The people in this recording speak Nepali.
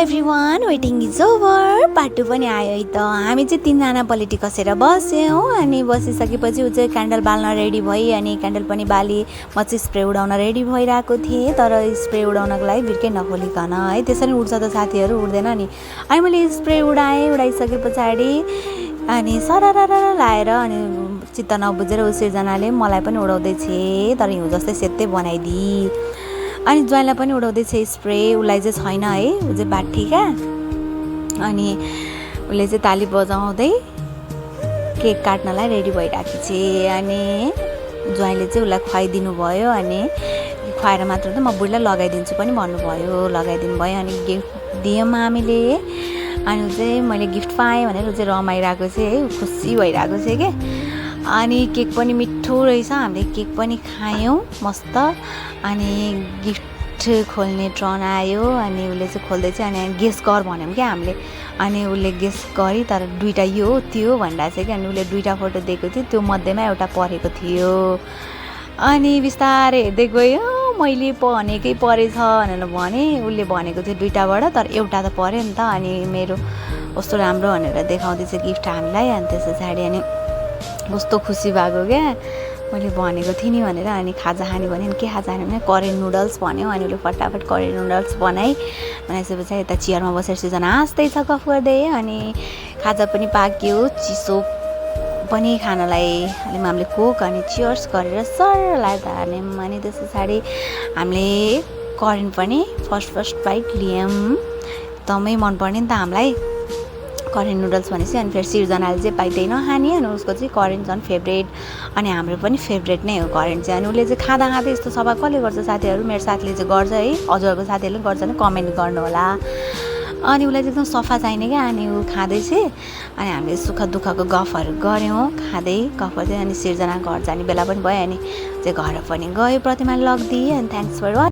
Everyone, waiting is over. Part 2 पनि आयो है त। हामी चाहिँ 3 जना पलेटी कसेर बस्यौँ अनि बसिसकेपछि ऊ चाहिँ क्यान्डल बाल्न रेडी भई अनि क्यान्डल पनि बाली। म चाहिँ स्प्रे उडाउन रेडी भइरहेको थिएँ, तर स्प्रे उडाउनको लागि भिर्कै नखोलिकन है, त्यसरी उड्छ त साथीहरू, उड्दैन नि। अनि मैले स्प्रे उडाइसके पछाडि अनि सररर लाएर अनि चित्त नबुझेर सिर्जनाले मलाई पनि उडाउँदै थिए, तर हिउँ जस्तै सेतै बनाइदिए। अनि ज्वाइँलाई पनि उडाउँदैछ स्प्रे, उसलाई चाहिँ छैन है, ऊ चाहिँ बाठी क्या। अनि उसले चाहिँ ताली बजाउँदै केक काट्नलाई रेडी भइरहेको थिएँ। अनि ज्वाइँले चाहिँ उसलाई खुवाइदिनु भयो अनि खुवाएर मात्र त म बुढीलाई लगाइदिन्छु पनि भन्नुभयो, लगाइदिनु भयो। अनि गिफ्ट दियौँ हामीले। अनि चाहिँ मैले गिफ्ट पाएँ भनेर ऊ चाहिँ रमाइरहेको चाहिँ है, खुसी भइरहेको थियो क्या। अनि केक पनि मिठो रहेछ, हामीले केक पनि खायौँ मस्त। अनि गिफ्ट खोल्ने टर्न आयो अनि उसले चाहिँ खोल्दै चाहिँ अनि गेस गर भन्यौँ क्या हामीले। अनि उसले गेस गरी, तर दुईवटा यो त्यो भनिरहेको थियो कि। अनि उसले दुईवटा फोटो दिएको थियो, त्यो मध्येमा एउटा परेको थियो। अनि बिस्तारै हेर्दै गयो, मैले भनेकै परेछ भनेर भने। उसले भनेको थियो दुईवटाबाट, तर एउटा त पऱ्यो नि त। अनि मेरो कस्तो राम्रो भनेर देखाउँदैछ गिफ्ट हामीलाई। अनि त्यस पछाडि अनि कस्तो खुसी भएको क्या, मैले भनेको थिएँ नि भनेर। अनि खाजा खाने भन्यो, अनि के खाजा खाने भने करेन नुडल्स भन्यो। अनि उसले फटाफट करेन नुडल्स बनाइसकेपछि यता चियरमा बसेर सिर्जना हाँस्दै छ गफ गर्दै। अनि खाजा पनि पाक्यो, चिसो पनि खानलाई। अनि हामीले कोक अनि चियर्स गरेर सर लाएर हाल्यौँ। अनि त्यस पछाडि हामीले करेन पनि फर्स्ट बाइट लियौँ। एकदमै मनपर्ने नि त हामीलाई करेन नुडल्स भनेपछि। अनि फेरि सिर्जनाले चाहिँ पाइँदै नखाने, अनि उसको चाहिँ करेन झन् फेभरेट। अनि हाम्रो पनि फेभरेट नै हो करेन चाहिँ। अनि उसले चाहिँ खाँदा यस्तो सफा कसले गर्छ साथीहरू? मेरो साथीले चाहिँ गर्छ है, हजुरहरूको साथीहरूले गर्छ भने कमेन्ट गर्नु होला। अनि उसलाई चाहिँ एकदम सफा चाहिने क्या। अनि ऊ खाँदैछ। अनि हामीले सुख दुःखको गफहरू गऱ्यौँ, खाँदै गफ गर्दै। अनि सिर्जना घर जाने बेला पनि भयो, अनि चाहिँ घर पनि गयो, प्रतिमाले लगिदिए। अनि थ्याङ्क्स फर